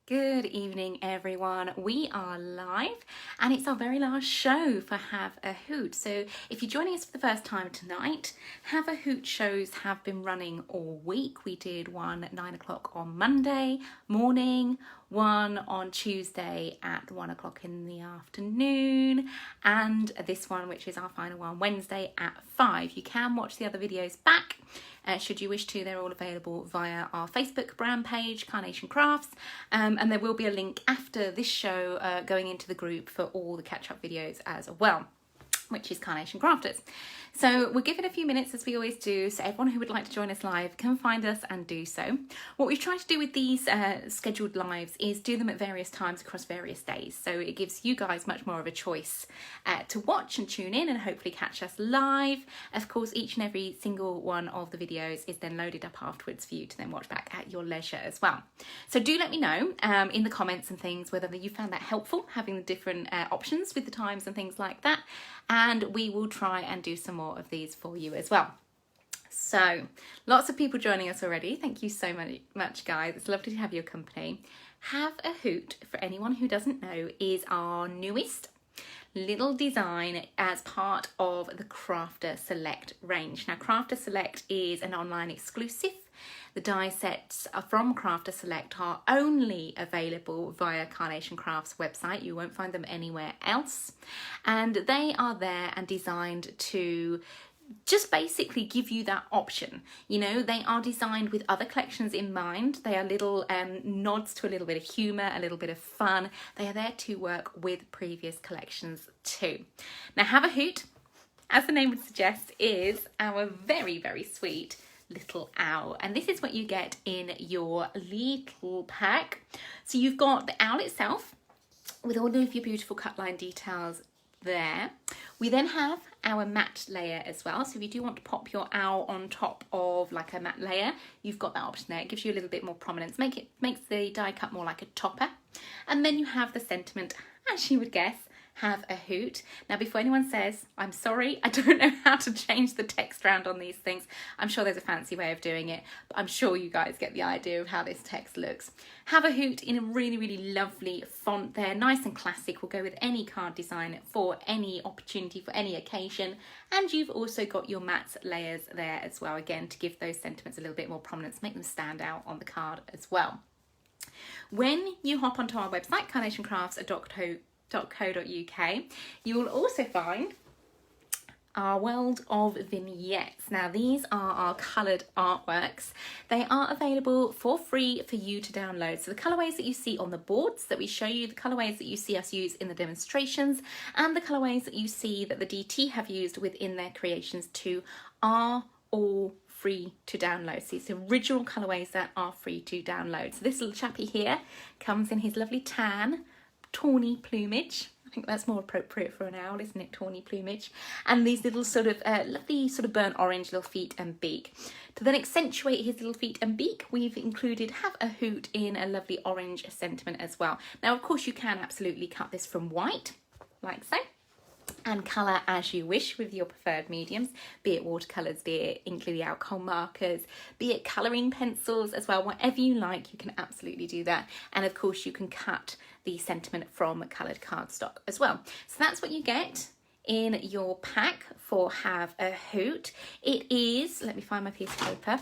Good evening everyone, we are live and it's our very last show for Have a Hoot. So if you're joining us for the first time tonight, Have a Hoot shows have been running all week. We did one at 9 o'clock on Monday morning, one on Tuesday at 1 o'clock in the afternoon, and this one, which is our final one, Wednesday at 5. You can watch the other videos back should you wish to. They're all available via our Facebook brand page, Carnation Crafts, and there will be a link after this show going into the group for all the catch-up videos as well, which is Carnation Crafters. So we'll give it a few minutes as we always do, so everyone who would like to join us live can find us and do so. What we've tried to do with these scheduled lives is do them at various times across various days, so it gives you guys much more of a choice to watch and tune in and hopefully catch us live. Of course, each and every single one of the videos is then loaded up afterwards for you to then watch back at your leisure as well. So do let me know in the comments and things whether you found that helpful, having the different options with the times and things like that, and we will try and do some more of these for you as well. So lots of people joining us already. Thank you so much guys. It's lovely to have your company. Have a Hoot, for anyone who doesn't know, is our newest little design as part of the Crafter Select range. Now Crafter Select is an online exclusive. The die sets from Crafter Select are only available via Carnation Crafts website. You won't find them anywhere else. And they are there and designed to just basically give you that option. You know, they are designed with other collections in mind. They are little nods to a little bit of humour, a little bit of fun. They are there to work with previous collections too. Now Have a Hoot, as the name would suggest, is our very, very sweet little owl, and this is what you get in your little pack. So you've got the owl itself with all of your beautiful cut line details there. We then have our matte layer as well, so if you do want to pop your owl on top of like a matte layer, you've got that option there. It gives you a little bit more prominence, makes the die cut more like a topper. And then you have the sentiment, as you would guess, Have a Hoot. Now before anyone says, I'm sorry, I don't know how to change the text around on these things. I'm sure there's a fancy way of doing it, but I'm sure you guys get the idea of how this text looks. Have a Hoot in a really, really lovely font there, nice and classic, will go with any card design for any opportunity, for any occasion. And you've also got your matte layers there as well, again, to give those sentiments a little bit more prominence, make them stand out on the card as well. When you hop onto our website, carnationcrafts.co.uk, you will also find our world of vignettes. Now these are our coloured artworks. They are available for free for you to download. So the colourways that you see on the boards that we show you, the colourways that you see us use in the demonstrations, and the colourways that you see that the DT have used within their creations too, are all free to download. So it's the original colourways that are free to download. So this little chappy here comes in his lovely tan tawny plumage. I think that's more appropriate for an owl, isn't it? Tawny plumage. And these little sort of lovely sort of burnt orange little feet and beak. To then accentuate his little feet and beak, we've included Have a Hoot in a lovely orange sentiment as well. Now of course you can absolutely cut this from white, like so, and colour as you wish with your preferred mediums, be it watercolours, be it including alcohol markers, be it colouring pencils as well. Whatever you like, you can absolutely do that. And of course you can cut the sentiment from coloured cardstock as well. So that's what you get in your pack for Have a Hoot. It is, let me find my piece of paper,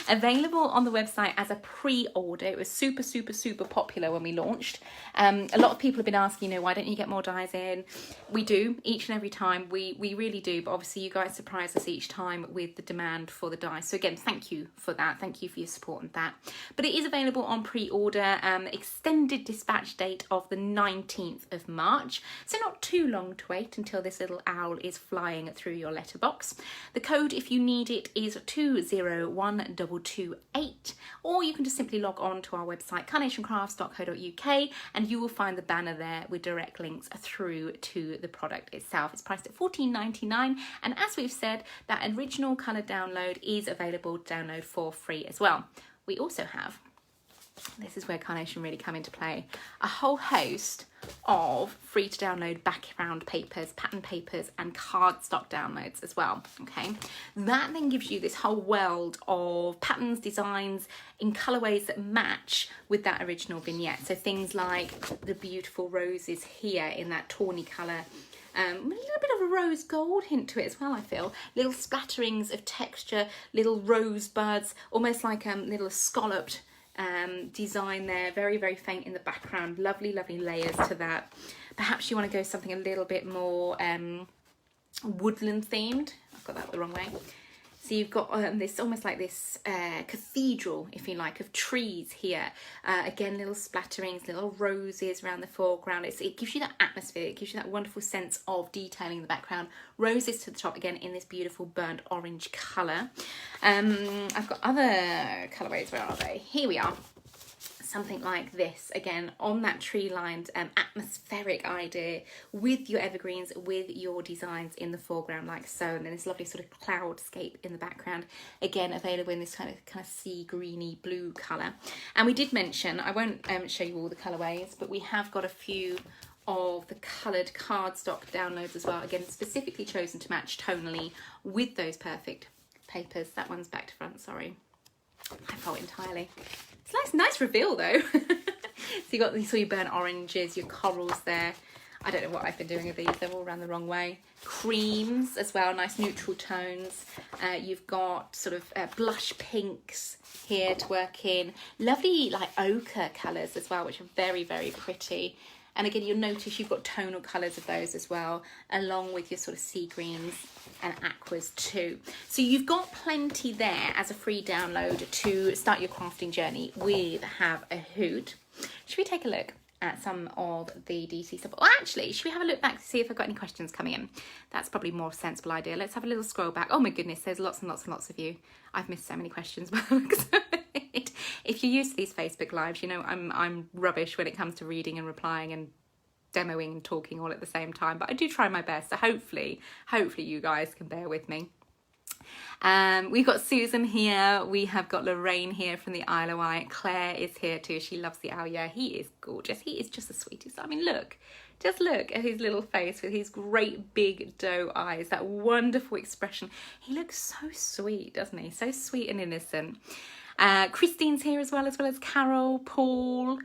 available on the website as a pre-order. It was super, super, super popular when we launched. A lot of people have been asking, you know, why don't you get more dies in? We do, each and every time. We really do, but obviously you guys surprise us each time with the demand for the dies. So again, thank you for that. Thank you for your support on that. But it is available on pre-order, extended dispatch date of the 19th of March. So not too long to wait until this little owl is flying through your letterbox. The code, if you need it, is 201228, or you can just simply log on to our website, carnationcrafts.co.uk, and you will find the banner there with direct links through to the product itself. It's priced at $14.99, and as we've said, that original colour download is available to download for free as well. We also have, this is where Carnation really come into play, a whole host of free to download background papers, pattern papers, and cardstock downloads as well. Okay, that then gives you this whole world of patterns, designs in colorways that match with that original vignette. So things like the beautiful roses here in that tawny color. A little bit of a rose gold hint to it as well, I feel. Little splatterings of texture, little rosebuds, almost like little scalloped design there. Very, very faint in the background. Lovely, lovely layers to that. Perhaps you want to go something a little bit more woodland themed. I've got that the wrong way. So you've got this almost like this cathedral, if you like, of trees here. Again, little splatterings, little roses around the foreground. It gives you that atmosphere. It gives you that wonderful sense of detailing in the background. Roses to the top, again, in this beautiful burnt orange colour. I've got other colourways. Where are they? Here we are. Something like this, again, on that tree-lined atmospheric idea with your evergreens, with your designs in the foreground like so, and then this lovely sort of cloudscape in the background, again available in this kind of sea greeny blue colour. And we did mention, I won't show you all the colourways, but we have got a few of the coloured cardstock downloads as well, again specifically chosen to match tonally with those perfect papers. That one's back to front, sorry, I fault entirely. It's nice reveal though. So you got these, your burnt oranges, your corals there. I don't know what I've been doing with these, they're all around the wrong way. Creams as well, nice neutral tones. You've got sort of blush pinks here to work in. Lovely like ochre colours as well, which are very, very pretty. And again, you'll notice you've got tonal colours of those as well, along with your sort of sea greens and aquas too. So you've got plenty there as a free download to start your crafting journey with Have a Hoot. Should we take a look at some of the DC stuff? Well, actually, should we have a look back to see if I've got any questions coming in? That's probably a more sensible idea. Let's have a little scroll back. Oh my goodness, there's lots and lots and lots of you. I've missed so many questions. If you're used to these Facebook Lives, you know I'm rubbish when it comes to reading and replying and demoing and talking all at the same time, but I do try my best, so hopefully you guys can bear with me. We've got Susan here, we have got Lorraine here from the Isle of Wight, Claire is here too, she loves the owl. Yeah, he is gorgeous, he is just the sweetest. I mean, just look at his little face with his great big doe eyes, that wonderful expression. He looks so sweet, doesn't he? So sweet and innocent. Christine's here as well as Carol, Paul,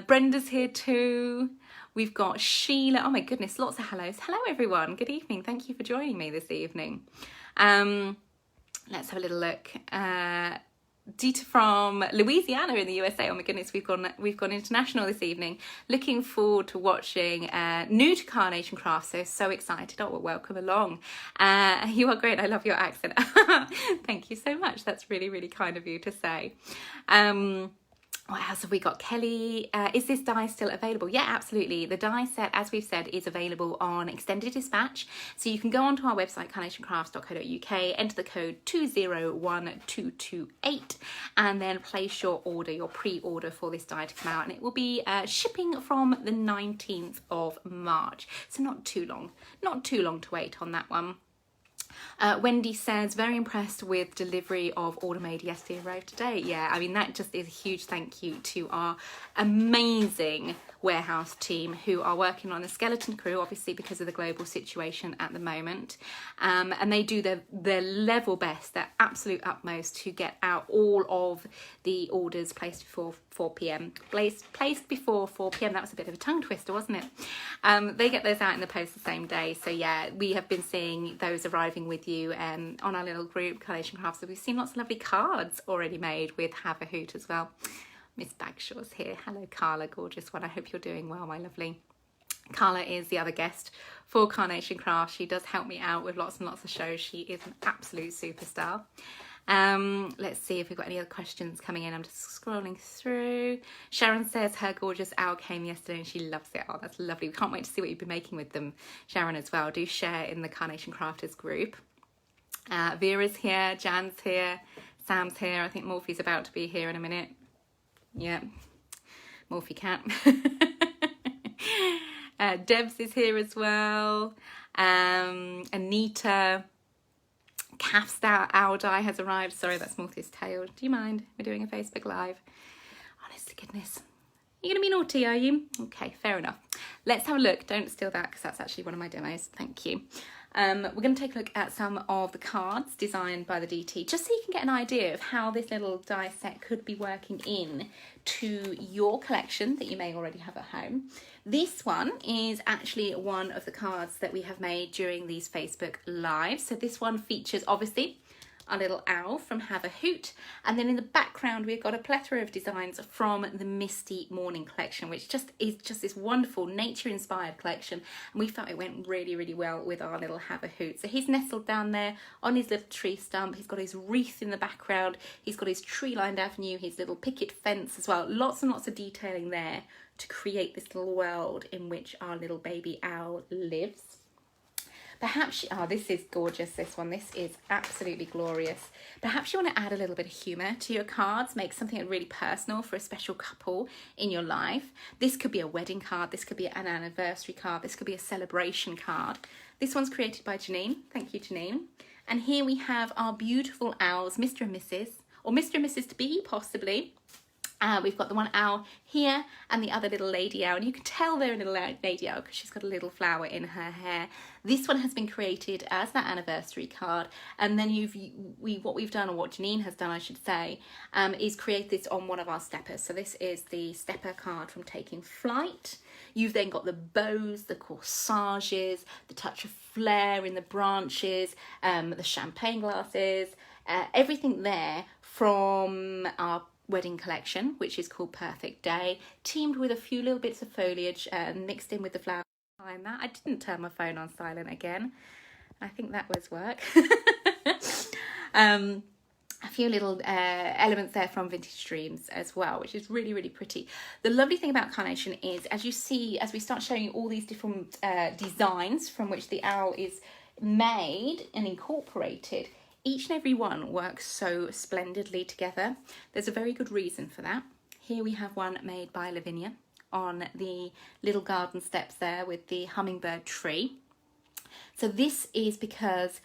Brenda's here too. We've got Sheila. Oh my goodness, lots of hellos. Hello everyone, good evening. Thank you for joining me this evening. Let's have a little look. Dita from Louisiana in the USA. Oh my goodness, we've gone international this evening. Looking forward to watching new to Carnation Craft, so excited. Oh, well, welcome along. You are great, I love your accent. Thank you so much, that's really, really kind of you to say. What else have we got? Kelly, is this die still available? Yeah, absolutely. The die set, as we've said, is available on extended dispatch. So you can go onto our website, carnationcrafts.co.uk, enter the code 201228, and then place your order, your pre-order for this die to come out. And it will be shipping from the 19th of March. So not too long to wait on that one. Wendy says, very impressed with delivery of order made yesterday, arrived today. Yeah, I mean, that just is a huge thank you to our amazing warehouse team who are working on a skeleton crew, obviously because of the global situation at the moment, and they do their level best, their absolute utmost to get out all of the orders placed before 4 p.m. Placed before 4 p.m. That was a bit of a tongue twister, wasn't it? They get those out in the post the same day. So yeah, we have been seeing those arriving with you on our little group, Carnation Crafts. So we've seen lots of lovely cards already made with Have a Hoot as well. Miss Bagshaw's here. Hello, Carla, gorgeous one. I hope you're doing well, my lovely. Carla is the other guest for Carnation Crafts. She does help me out with lots and lots of shows. She is an absolute superstar. Let's see if we've got any other questions coming in. I'm just scrolling through. Sharon says her gorgeous owl came yesterday and she loves it. Oh, that's lovely. We can't wait to see what you've been making with them, Sharon, as well. Do share in the Carnation Crafters group. Vera's here, Jan's here, Sam's here. I think Morphe's about to be here in a minute. Yeah, Morphe cat. Debs is here as well. Anita. Calf's owl die has arrived. Sorry, that's Morphe's tail. Do you mind? We're doing a Facebook Live. Honest to goodness. You're going to be naughty, are you? Okay, fair enough. let's have a look. Don't steal that because that's actually one of my demos. Thank you. We're going to take a look at some of the cards designed by the DT, just so you can get an idea of how this little die set could be working in to your collection that you may already have at home. This one is actually one of the cards that we have made during these Facebook Lives. So this one features obviously our little owl from Have a Hoot, and then in the background we've got a plethora of designs from the Misty Morning collection, which is just this wonderful nature inspired collection, and we felt it went really well with our little Have a Hoot. So he's nestled down there on his little tree stump, he's got his wreath in the background, he's got his tree lined avenue, his little picket fence as well, lots and lots of detailing there to create this little world in which our little baby owl lives. Perhaps, oh, this is gorgeous, this one. This is absolutely glorious. Perhaps you want to add a little bit of humour to your cards, make something really personal for a special couple in your life. This could be a wedding card, this could be an anniversary card, this could be a celebration card. This one's created by Janine. Thank you, Janine. And here we have our beautiful owls, Mr. and Mrs. or Mr. and Mrs. to be, possibly. We've got the one owl here and the other little lady owl, and you can tell they're a little lady owl because she's got a little flower in her hair. This one has been created as that anniversary card, and then what we've done, or what Janine has done I should say, is create this on one of our steppers. So this is the stepper card from Taking Flight. You've then got the bows, the corsages, the touch of flair in the branches, the champagne glasses, everything there from our wedding collection, which is called Perfect Day, teamed with a few little bits of foliage mixed in with the flowers behind that. I didn't turn my phone on silent again. I think that was work. A few little elements there from Vintage Dreams as well, which is really pretty. The lovely thing about Carnation is, as you see, as we start showing you all these different designs from which the owl is made and incorporated, each and every one works so splendidly together. There's a very good reason for that. Here we have one made by Lavinia on the little garden steps there with the hummingbird tree. So this is because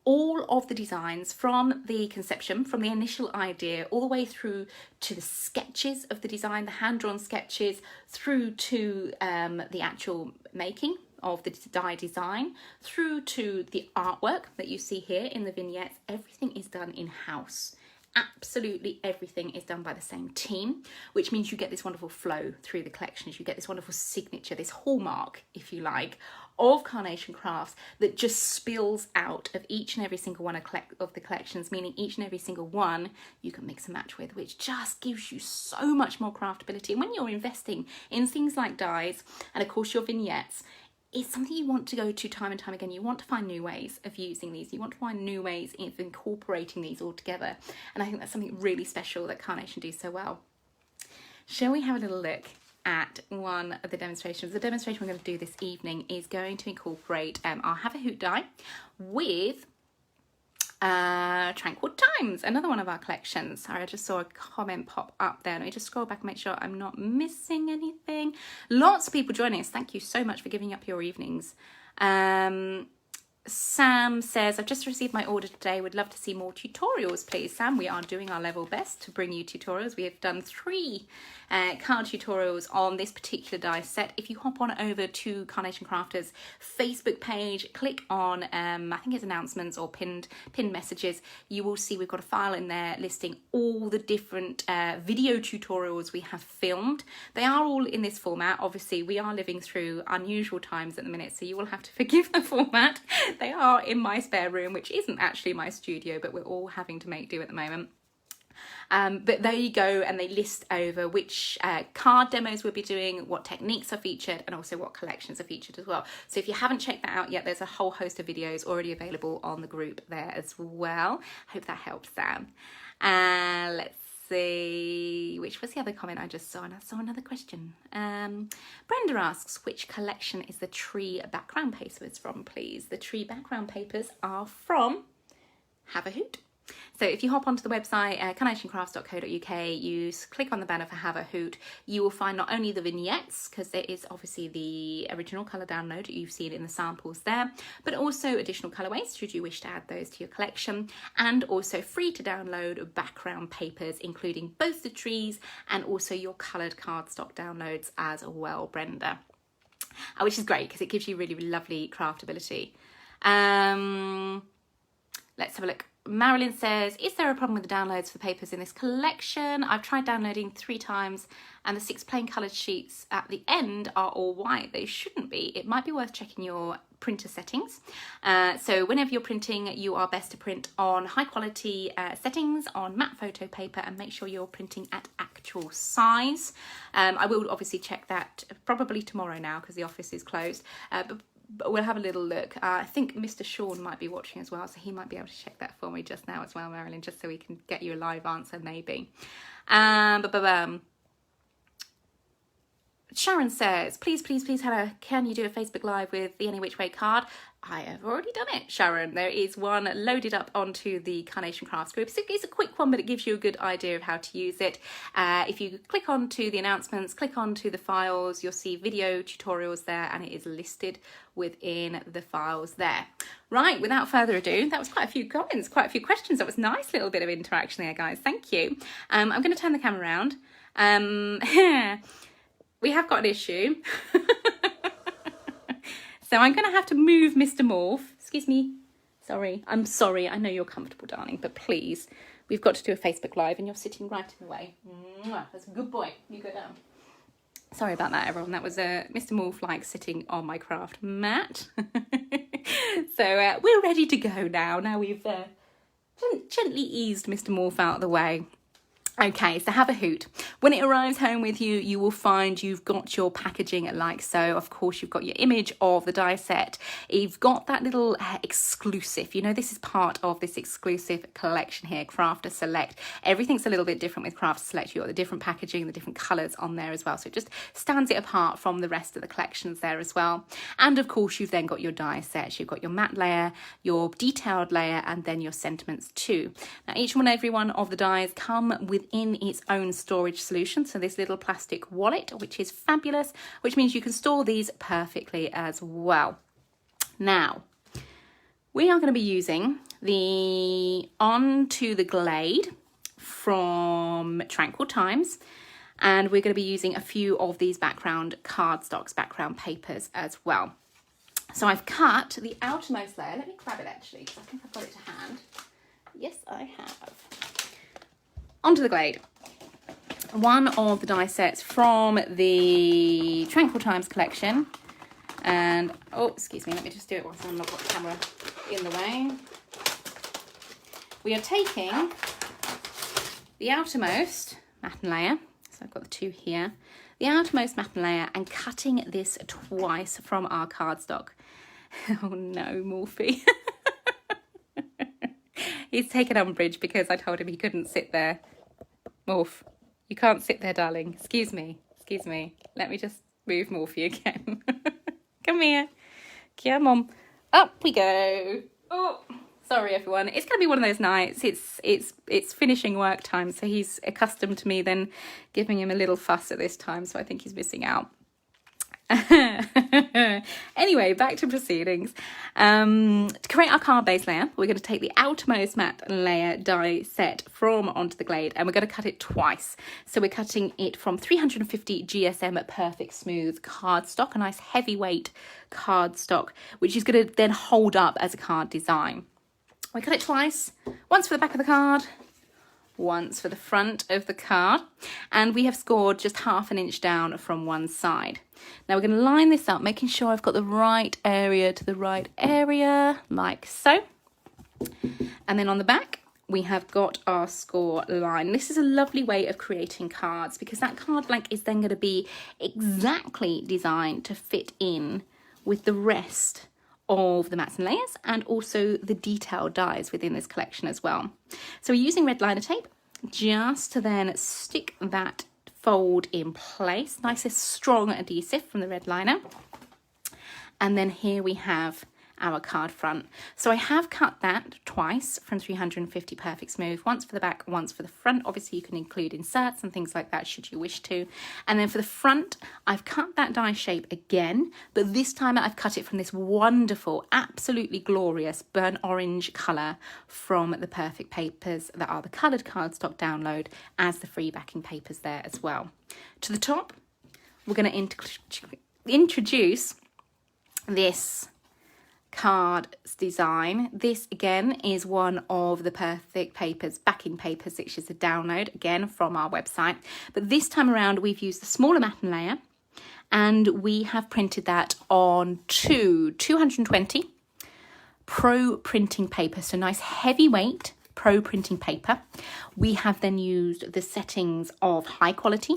all of the designs from the conception, from the initial idea, all the way through to the sketches of the design, the hand-drawn sketches, through to the actual making of the die design, through to the artwork that you see here in the vignettes, everything is done in-house. Absolutely everything is done by the same team, which means you get this wonderful flow through the collections. You get this wonderful signature, this hallmark, if you like, of Carnation Crafts that just spills out of each and every single one of the collections, meaning each and every single one you can mix and match with, which just gives you so much more craftability. And when you're investing in things like dies and of course your vignettes, it's something you want to go to time and time again. You want to find new ways of using these. You want to find new ways of incorporating these all together. And I think that's something really special that Carnation do so well. Shall we have a little look at one of the demonstrations? The demonstration we're going to do this evening is going to incorporate our Have a Hoot die with Tranquil Times, another one of our collections. Sorry, I just saw a comment pop up there. Let me just scroll back and make sure I'm not missing anything. Lots of people joining us. Thank you so much for giving up your evenings. Sam says, I've just received my order today. Would love to see more tutorials, please. Sam, we are doing our level best to bring you tutorials. We have done 3 card tutorials on this particular die set. If you hop on over to Carnation Crafters Facebook page, click on, I think it's announcements or pinned messages, you will see we've got a file in there listing all the different video tutorials we have filmed. They are all in this format. Obviously, we are living through unusual times at the minute, so you will have to forgive the format. They are in my spare room, which isn't actually my studio, but we're all having to make do at the moment. But there you go, and they list over which card demos we'll be doing, what techniques are featured, and also what collections are featured as well. So if you haven't checked that out yet, there's a whole host of videos already available on the group there as well. Hope that helps, Sam. Let's see, which was the other comment I just saw, and I saw another question. Brenda asks, which collection is the tree background papers from, please? The tree background papers are from Have a Hoot. So if you hop onto the website, carnationcrafts.co.uk, you click on the banner for Have a Hoot, you will find not only the vignettes, because there is obviously the original colour download, you've seen in the samples there, but also additional colourways should you wish to add those to your collection, and also free to download background papers, including both the trees and also your coloured cardstock downloads as well, Brenda. which is great because it gives you really, really lovely craftability. Let's have a look. Marilyn says, is there a problem with the downloads for the papers in this collection? I've tried downloading 3 times and the 6 plain coloured sheets at the end are all white. They shouldn't be. It might be worth checking your printer settings. So whenever you're printing, you are best to print on high quality settings on matte photo paper and make sure you're printing at actual size. I will obviously check that probably tomorrow now because the office is closed. But we'll have a little look. I think Mr. Sean might be watching as well, so he might be able to check that for me just now as well, Marilyn, just so we can get you a live answer maybe. Sharon says, please, Hannah, can you do a Facebook Live with the Any Which Way card? I have already done it, Sharon. There is one loaded up onto the Carnation Crafts group. So it's a quick one, but it gives you a good idea of how to use it. If you click onto the announcements, click onto the files, you'll see video tutorials there, and it is listed within the files there. Right, without further ado, that was quite a few comments, quite a few questions. That was a nice little bit of interaction there, guys. Thank you. I'm going to turn the camera around. We have got an issue. So I'm going to have to move Mr. Morph. Excuse me. Sorry. I'm sorry. I know you're comfortable, darling, but please, we've got to do a Facebook Live and you're sitting right in the way. Mwah, that's a good boy. You go down. Sorry about that, everyone. That was Mr. Morph like sitting on my craft mat. So we're ready to go now. Now we've gently eased Mr. Morph out of the way. Okay, so have a hoot. When it arrives home with you, you will find you've got your packaging like so. Of course, you've got your image of the die set. You've got that little exclusive. You know, this is part of this exclusive collection here, Crafter Select. Everything's a little bit different with Crafter Select. You've got the different packaging, the different colours on there as well. So it just stands it apart from the rest of the collections there as well. And of course, you've then got your die sets. You've got your matte layer, your detailed layer, and then your sentiments too. Now, each and every one of the dies come within its own storage solution. So this little plastic wallet, which is fabulous, which means you can store these perfectly as well. Now, we are going to be using the Onto the Glade from Tranquil Times, and we're going to be using a few of these background cardstocks, background papers as well. So I've cut the outermost layer. Let me grab it actually, because I think I've got it to hand. Yes, I have. Onto the Glade. One of the die sets from the Tranquil Times collection. And, oh, excuse me, let me just do it whilst I'm not got the camera in the way. We are taking the outermost matte layer, so I've got the 2 here, the outermost matte layer, and cutting this twice from our cardstock. Oh no, Morphy. He's taken umbrage because I told him he couldn't sit there. Morph, you can't sit there, darling. Excuse me. Let me just move Morphy again. Come here. Come on. Up we go. Oh, sorry everyone. It's going to be one of those nights. It's finishing work time, so he's accustomed to me then giving him a little fuss at this time, so I think he's missing out. Anyway, back to proceedings. To create our card base layer, we're going to take the outermost matte layer die set from Onto the Glade, and we're going to cut it twice. So we're cutting it from 350 GSM Perfect Smooth cardstock, a nice heavyweight cardstock, which is going to then hold up as a card design. We cut it twice, once for the back of the card, once for the front of the card, and we have scored just 1/2 inch down from one side. Now we're going to line this up, making sure I've got the right area to the right area, like so. And then on the back, we have got our score line. This is a lovely way of creating cards because that card blank is then going to be exactly designed to fit in with the rest of the mats and layers and also the detailed dies within this collection as well. So we're using red liner tape just to then stick that fold in place. Nice strong adhesive from the red liner. And then here we have our card front. So I have cut that twice from 350 Perfect Smooth, once for the back, once for the front. Obviously you can include inserts and things like that should you wish to. And then for the front, I've cut that die shape again, but this time I've cut it from this wonderful, absolutely glorious burnt orange colour from the Perfect papers that are the coloured cardstock download as the free backing papers there as well. To the top, we're going to introduce this card design. This again is one of the Perfect Papers backing papers, which is a download again from our website, but this time around we've used the smaller matten layer and we have printed that on 220 pro printing paper, so nice heavyweight pro printing paper. We have then used the settings of high quality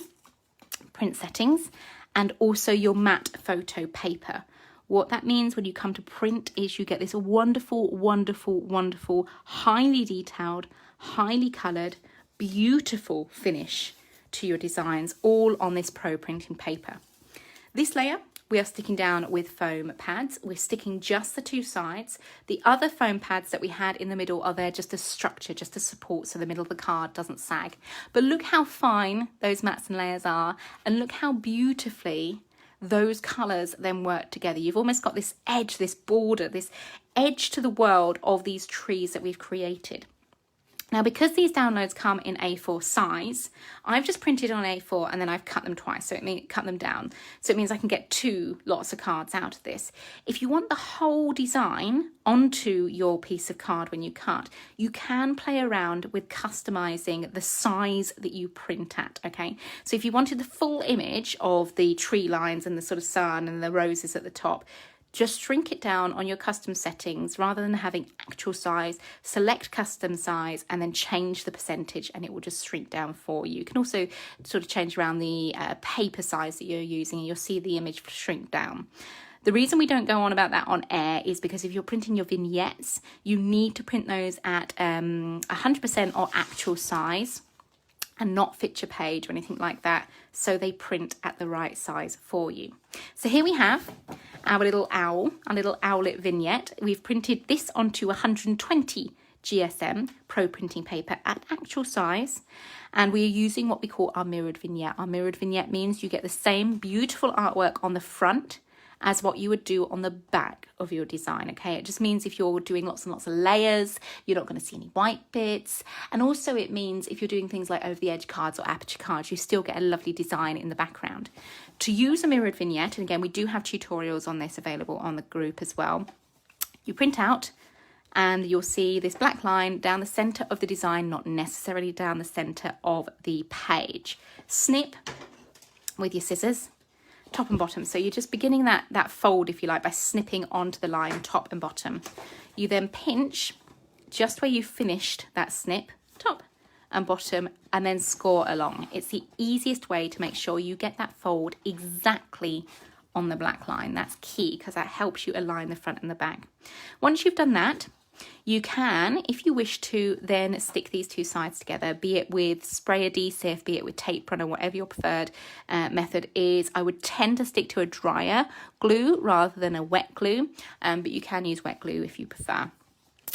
print settings and also your matte photo paper. What that means when you come to print is you get this wonderful, wonderful, wonderful, highly detailed, highly coloured, beautiful finish to your designs, all on this pro printing paper. This layer we are sticking down with foam pads. We're sticking just the two sides. The other foam pads that we had in the middle are there just as structure, just as support, so the middle of the card doesn't sag. But look how fine those mats and layers are, and look how beautifully those colours then work together. You've almost got this edge, this border, this edge to the world of these trees that we've created. Now, because these downloads come in A4 size, I've just printed on A4 and then I've cut them twice, so it means cut them down. So it means I can get two lots of cards out of this. If you want the whole design onto your piece of card when you cut, you can play around with customizing the size that you print at, okay? So if you wanted the full image of the tree lines and the sort of sun and the roses at the top, just shrink it down on your custom settings rather than having actual size. Select custom size and then change the percentage and it will just shrink down for you. You can also sort of change around the paper size that you're using and you'll see the image shrink down. The reason we don't go on about that on air is because if you're printing your vignettes, you need to print those at 100% or actual size and not feature page or anything like that, so they print at the right size for you. So here we have our little owl, our little owlet vignette. We've printed this onto 120 GSM pro printing paper at actual size, and we're using what we call our mirrored vignette. Our mirrored vignette means you get the same beautiful artwork on the front as what you would do on the back of your design, okay? It just means if you're doing lots and lots of layers, you're not going to see any white bits. And also it means if you're doing things like over the edge cards or aperture cards, you still get a lovely design in the background. To use a mirrored vignette, and again, we do have tutorials on this available on the group as well, you print out and you'll see this black line down the center of the design, not necessarily down the center of the page. Snip with your scissors, top and bottom. So you're just beginning that fold, if you like, by snipping onto the line top and bottom. You then pinch just where you finished that snip, top and bottom, and then score along. It's the easiest way to make sure you get that fold exactly on the black line. That's key because that helps you align the front and the back. Once you've done that, you can, if you wish to, then stick these two sides together, be it with spray adhesive, be it with tape runner, whatever your preferred method is. I would tend to stick to a drier glue rather than a wet glue, but you can use wet glue if you prefer.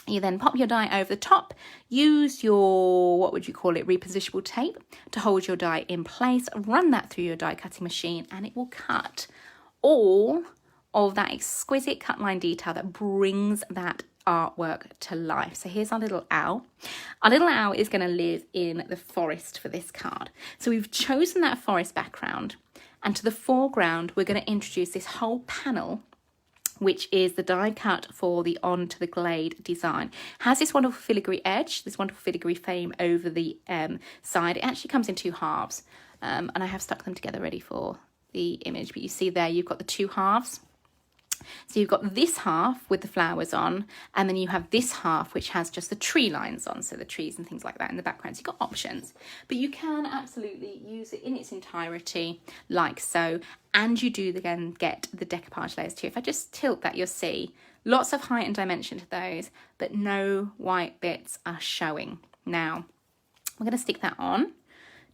You then pop your die over the top, use your, what would you call it, repositionable tape to hold your die in place, run that through your die cutting machine, and it will cut all of that exquisite cut line detail that brings that artwork to life. So here's our little owl. Our little owl is going to live in the forest for this card. So we've chosen that forest background, and to the foreground we're going to introduce this whole panel, which is the die cut for the Onto the Glade design. Has this wonderful filigree edge, this wonderful filigree frame over the side. It actually comes in two halves, and I have stuck them together ready for the image, but you see there you've got the two halves. So you've got this half with the flowers on, and then you have this half which has just the tree lines on, so the trees and things like that in the background. So you've got options, but you can absolutely use it in its entirety like so, and you do again get the decoupage layers too. If I just tilt that, you'll see lots of height and dimension to those, but no white bits are showing. Now we're going to stick that on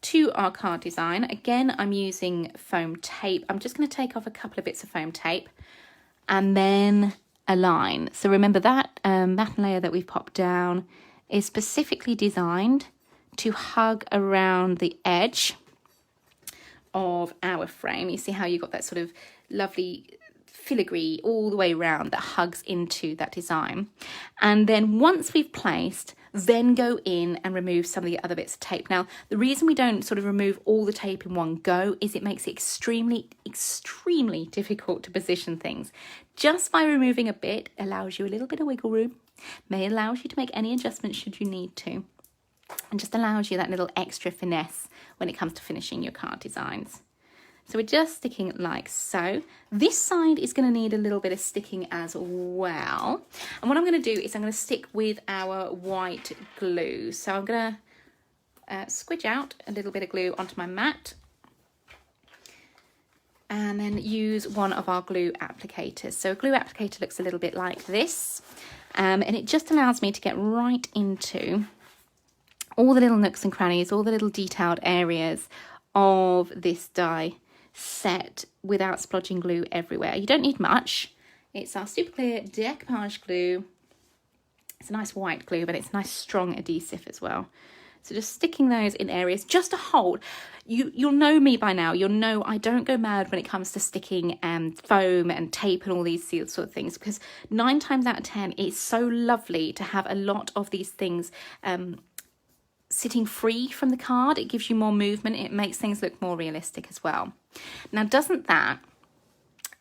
to our card design. Again, I'm using foam tape. I'm just going to take off a couple of bits of foam tape and then align. So remember that matte layer that we've popped down is specifically designed to hug around the edge of our frame. You see how you got that sort of lovely filigree all the way around that hugs into that design. And then once we've placed then go in and remove some of the other bits of tape. Now, the reason we don't sort of remove all the tape in one go is it makes it extremely, extremely difficult to position things. Just by removing a bit allows you a little bit of wiggle room, may allow you to make any adjustments should you need to, and just allows you that little extra finesse when it comes to finishing your card designs. So we're just sticking it like so. This side is going to need a little bit of sticking as well. And what I'm going to do is I'm going to stick with our white glue. So I'm going to squidge out a little bit of glue onto my mat. And then use one of our glue applicators. So a glue applicator looks a little bit like this. And it just allows me to get right into all the little nooks and crannies, all the little detailed areas of this die set without splodging glue everywhere. You don't need much. It's our super clear Decoupage Glue. It's a nice white glue, but it's a nice strong adhesive as well. So just sticking those in areas just to hold. You'll know me by now. You'll know I don't go mad when it comes to sticking foam and tape and all these sort of things, because 9 times out of 10 it's so lovely to have a lot of these things sitting free from the card. It gives you more movement. It makes things look more realistic as well. Now, doesn't that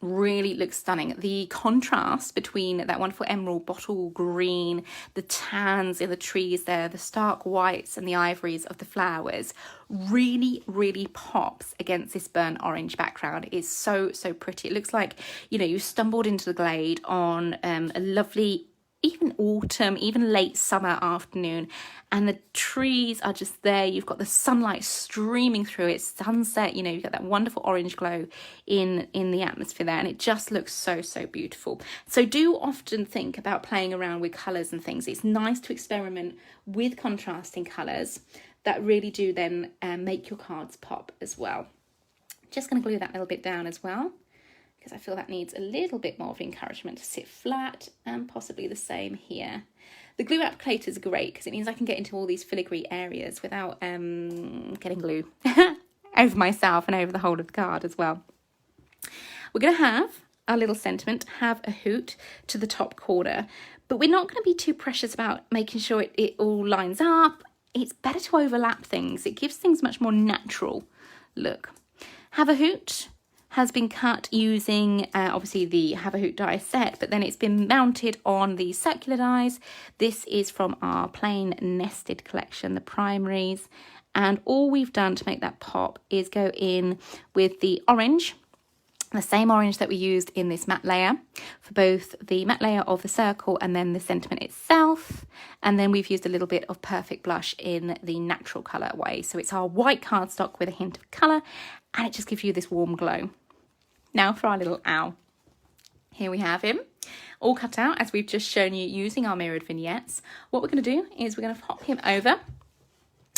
really look stunning? The contrast between that wonderful emerald bottle green, the tans in the trees there, the stark whites and the ivories of the flowers really, really pops against this burnt orange background. It's so, so pretty. It looks like, you know, you stumbled into the glade on a lovely even autumn, even late summer afternoon, and the trees are just there. You've got the sunlight streaming through it, sunset, you know, you've got that wonderful orange glow in the atmosphere there, and it just looks so, so beautiful. So do often think about playing around with colours and things. It's nice to experiment with contrasting colours that really do then make your cards pop as well. Just going to glue that little bit down as well, because I feel that needs a little bit more of encouragement to sit flat, and possibly the same here. The glue applicators are great because it means I can get into all these filigree areas without getting glue over myself and over the whole of the card as well. We're going to have our little sentiment, have a hoot to the top corner, but we're not going to be too precious about making sure it all lines up. It's better to overlap things. It gives things much more natural look. Have a hoot has been cut using obviously the Have a Hoot die set, but then it's been mounted on the circular dies. This is from our plain nested collection, the primaries, and all we've done to make that pop is go in with the orange, the same orange that we used in this matte layer for both the matte layer of the circle and then the sentiment itself, and then we've used a little bit of Perfect Blush in the natural colour way. So it's our white cardstock with a hint of colour, and it just gives you this warm glow. Now for our little owl. Here we have him, all cut out as we've just shown you using our mirrored vignettes. What we're going to do is we're going to pop him over.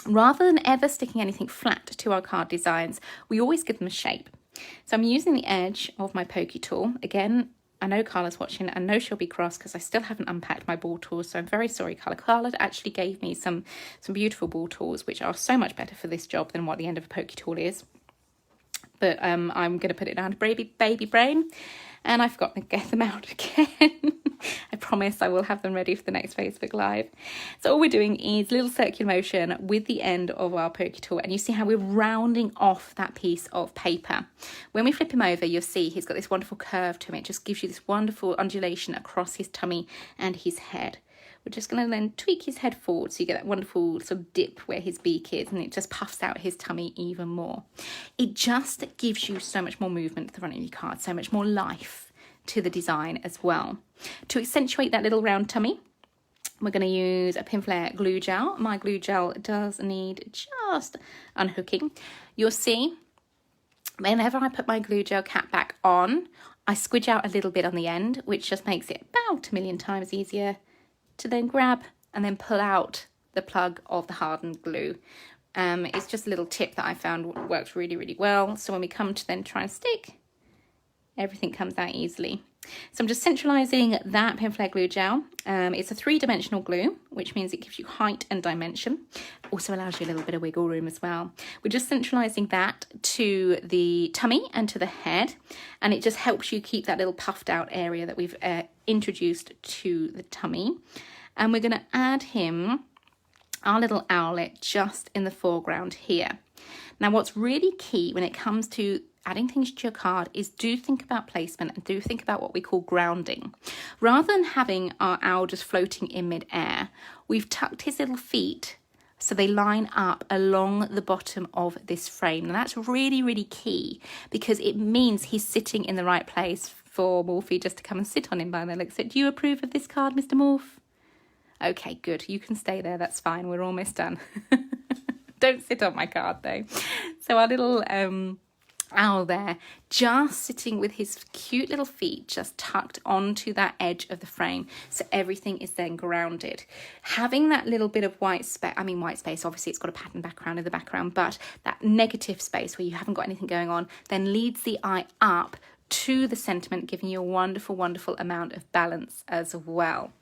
Rather than ever sticking anything flat to our card designs, we always give them a shape. So I'm using the edge of my pokey tool. Again, I know Carla's watching. I know she'll be cross because I still haven't unpacked my ball tools, so I'm very sorry, Carla. Carla actually gave me some beautiful ball tools, which are so much better for this job than what the end of a pokey tool is. But I'm going to put it down to baby brain, and I forgot to get them out again. I promise I will have them ready for the next Facebook Live. So all we're doing is little circular motion with the end of our pokey tool, and you see how we're rounding off that piece of paper. When we flip him over, you'll see he's got this wonderful curve to him. It just gives you this wonderful undulation across his tummy and his head. We're just going to then tweak his head forward so you get that wonderful sort of dip where his beak is, and it just puffs out his tummy even more. It just gives you so much more movement at the front of your card, so much more life to the design as well. To accentuate that little round tummy, we're going to use a Pinflair glue gel. My glue gel does need just unhooking. You'll see whenever I put my glue gel cap back on, I squidge out a little bit on the end, which just makes it about a million times easier to then grab and then pull out the plug of the hardened glue. It's just a little tip that I found works really, really well. So when we come to then try and stick, everything comes out easily. So I'm just centralising that Pinflair glue gel. It's a 3-dimensional glue, which means it gives you height and dimension. Also allows you a little bit of wiggle room as well. We're just centralising that to the tummy and to the head, and it just helps you keep that little puffed out area that we've introduced to the tummy. And we're going to add him our little owlet just in the foreground here. Now, what's really key when it comes to adding things to your card is do think about placement and do think about what we call grounding. Rather than having our owl just floating in mid-air, we've tucked his little feet so they line up along the bottom of this frame. And that's really, really key because it means he's sitting in the right place for Morphy just to come and sit on him by the looks. Do you approve of this card, Mr. Morph? Okay, good. You can stay there. That's fine. We're almost done. Don't sit on my card though. So our little owl there, just sitting with his cute little feet just tucked onto that edge of the frame, so everything is then grounded. Having that little bit of white space, obviously it's got a pattern background in the background, but that negative space where you haven't got anything going on then leads the eye up to the sentiment, giving you a wonderful, wonderful amount of balance as well.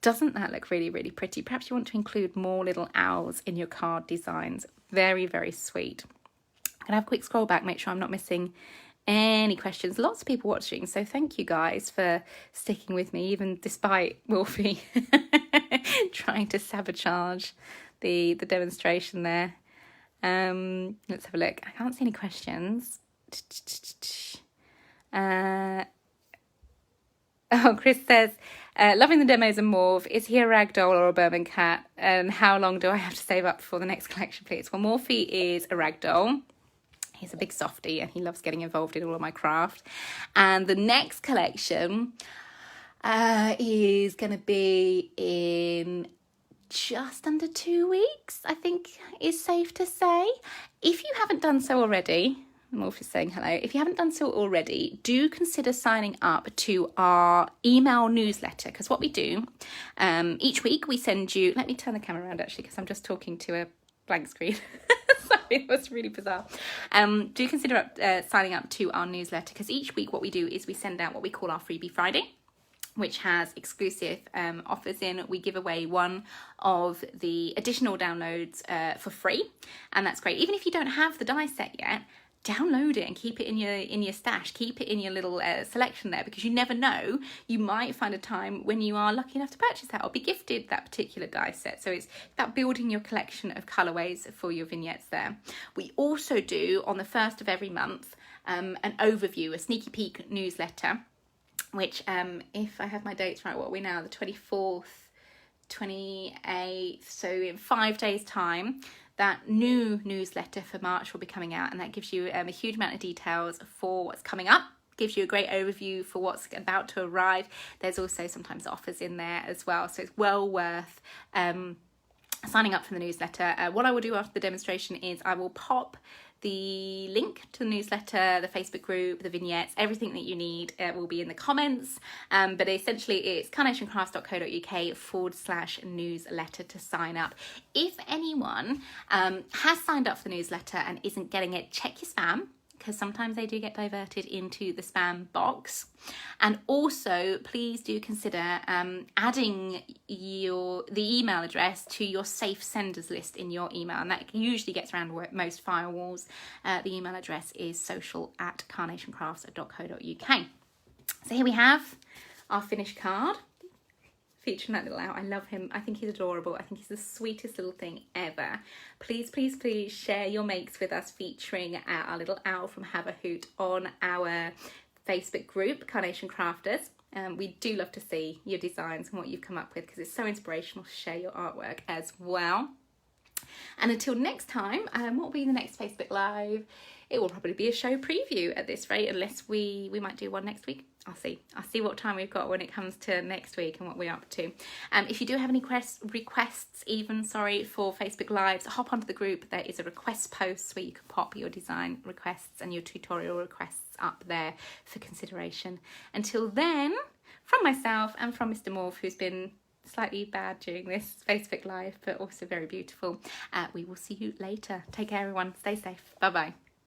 Doesn't that look really, really pretty? Perhaps you want to include more little owls in your card designs. Very, very sweet. I'm going to have a quick scroll back, make sure I'm not missing any questions. Lots of people watching, so thank you guys for sticking with me, even despite Wolfie trying to sabotage the demonstration there. Let's have a look. I can't see any questions. Chris says, loving the demos and Morph. Is he a ragdoll or a Berman cat? And how long do I have to save up before the next collection, please? Well, Morphy is a ragdoll. He's a big softie and he loves getting involved in all of my craft. And the next collection is going to be in just under 2 weeks, I think is safe to say. If you haven't done so already, Morph is saying hello. If you haven't done so already, do consider signing up to our email newsletter, because what we do, each week we send you, let me turn the camera around actually, because I'm just talking to a blank screen. Sorry, that was really bizarre. Do consider signing up to our newsletter, because each week what we do is we send out what we call our Freebie Friday, which has exclusive offers in. We give away one of the additional downloads for free, and that's great. Even if you don't have the die set yet, download it and keep it in your stash, keep it in your little selection there, because you never know, you might find a time when you are lucky enough to purchase that or be gifted that particular die set. So it's about building your collection of colorways for your vignettes there. We also do on the 1st of every month an overview, a sneaky peek newsletter, which if I have my dates right, what are we now, the 24th, 28th, so in 5 days time that new newsletter for March will be coming out, and that gives you a huge amount of details for what's coming up, gives you a great overview for what's about to arrive. There's also sometimes offers in there as well, so it's well worth signing up for the newsletter. What I will do after the demonstration is I will pop the link to the newsletter, the Facebook group, the vignettes, everything that you need will be in the comments. But essentially it's carnationcrafts.co.uk/newsletter to sign up. If anyone has signed up for the newsletter and isn't getting it, check your spam, because sometimes they do get diverted into the spam box. And also please do consider adding the email address to your safe senders list in your email, and that usually gets around most firewalls. The email address is social@carnationcrafts.co.uk. So here we have our finished card featuring that little owl. I love him. I think he's adorable. I think he's the sweetest little thing ever. Please, please, please share your makes with us featuring our little owl from Have a Hoot on our Facebook group, Carnation Crafters. We do love to see your designs and what you've come up with, because it's so inspirational to share your artwork as well. And until next time, what will be the next Facebook Live? It will probably be a show preview at this rate, unless we might do one next week. I'll see what time we've got when it comes to next week and what we're up to. If you do have any requests for Facebook Lives, hop onto the group. There is a request post where you can pop your design requests and your tutorial requests up there for consideration. Until then, from myself and from Mr. Morph, who's been slightly bad during this Facebook Live, but also very beautiful, we will see you later. Take care, everyone. Stay safe. Bye-bye.